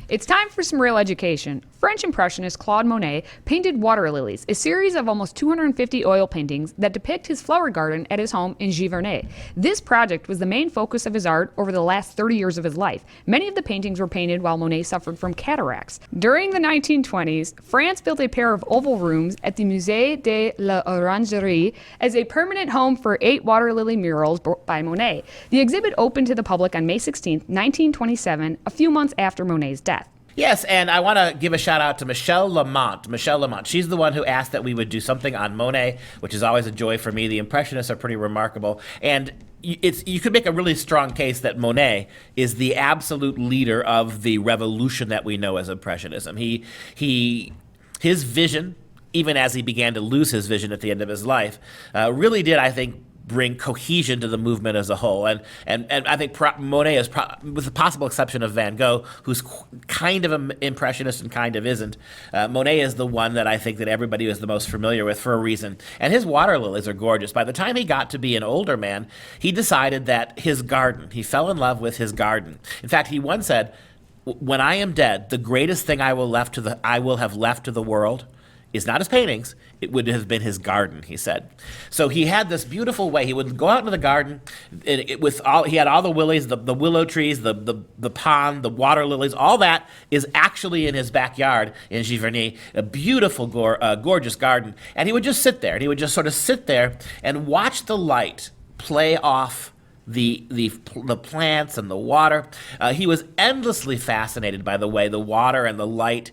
It's time for some real education. French Impressionist Claude Monet painted Water Lilies, a series of almost 250 oil paintings that depict his flower garden at his home in Giverny. This project was the main focus of his art over the last 30 years of his life. Many of the paintings were painted while Monet suffered from cataracts. During the 1920s, France built a pair of oval rooms at the Musée de l'Orangerie as a permanent home for 8 water lily murals by Monet. The exhibit opened to the public on May 16, 1927, a few months after Monet's death. Yes, and I want to give a shout out to Michelle Lamont. She's the one who asked that we would do something on Monet, which is always a joy for me. The Impressionists are pretty remarkable. And you could make a really strong case that Monet is the absolute leader of the revolution that we know as Impressionism. His vision, even as he began to lose his vision at the end of his life, really did, I think, bring cohesion to the movement as a whole. And I think Monet is, with the possible exception of Van Gogh, who's kind of an impressionist and kind of isn't, Monet is the one that I think that everybody is the most familiar with for a reason. And his water lilies are gorgeous. By the time he got to be an older man, he decided that his garden, he fell in love with his garden. In fact, he once said, "When I am dead, the greatest thing I will have left to the world is not his paintings, it would have been his garden," he said. So he had this beautiful way. He would go out into the garden he had all the willies, the willow trees, the pond, the water lilies, all that is actually in his backyard in Giverny, a beautiful, gorgeous garden. And he would just sit there, and he would just sort of sit there and watch the light play off the plants and the water. He was endlessly fascinated by the way the water and the light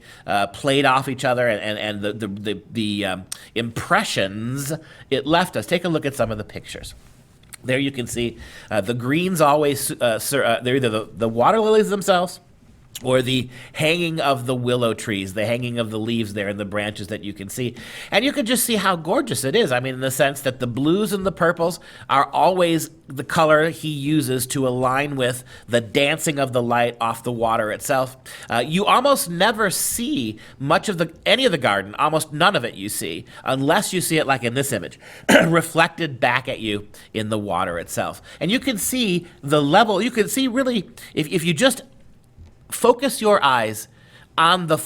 played off each other and the impressions it left us. Take a look at some of the pictures. There you can see the greens always, they're either the water lilies themselves or the hanging of the willow trees, the hanging of the leaves there and the branches that you can see. And you can just see how gorgeous it is. I mean, in the sense that the blues and the purples are always the color he uses to align with the dancing of the light off the water itself. You almost never see much of any of the garden, almost none of it you see, unless you see it like in this image, reflected back at you in the water itself. And you can see the level, you can see really, if you just focus your eyes on the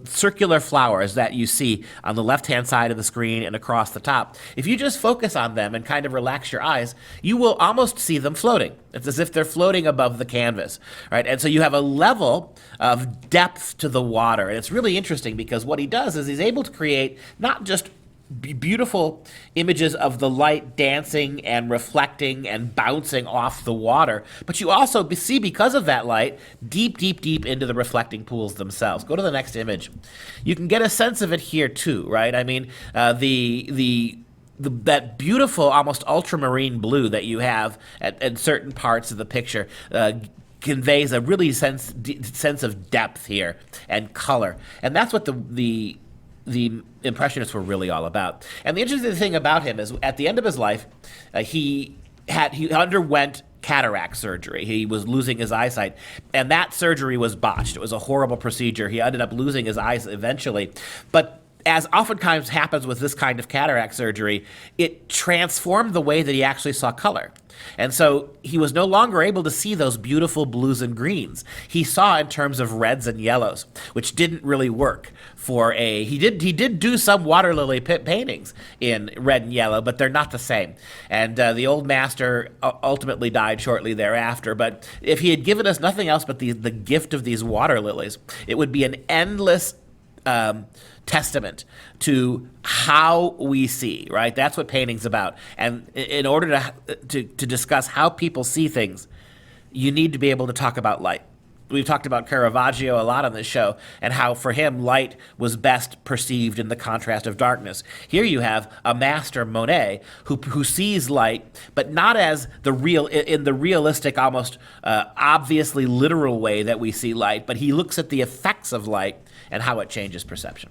circular flowers that you see on the left-hand side of the screen and across the top. If you just focus on them and kind of relax your eyes, you will almost see them floating. It's as if they're floating above the canvas, right? And so you have a level of depth to the water. And it's really interesting because what he does is he's able to create not just beautiful images of the light dancing and reflecting and bouncing off the water, but you also see, because of that light, deep into the reflecting pools themselves. Go to the next image. You can get a sense of it here too, right? I mean, that beautiful, almost ultramarine blue that you have at certain parts of the picture conveys a really sense of depth here and color, and that's what the Impressionists were really all about. And the interesting thing about him is, at the end of his life, he underwent cataract surgery. He was losing his eyesight, and that surgery was botched. It was a horrible procedure. He ended up losing his eyes eventually. But as oftentimes happens with this kind of cataract surgery, it transformed the way that he actually saw color. And so he was no longer able to see those beautiful blues and greens. He saw in terms of reds and yellows, which didn't really work for he did do some water lily paintings in red and yellow, but they're not the same. And the old master ultimately died shortly thereafter. But if he had given us nothing else but the gift of these water lilies, it would be an endless testament to how we see, right? That's what painting's about. And in order to discuss how people see things, you need to be able to talk about light. We've talked about Caravaggio a lot on this show, and how for him light was best perceived in the contrast of darkness. Here you have a master, Monet, who sees light, but not as in the realistic, almost obviously literal way that we see light, but he looks at the effects of light and how it changes perception.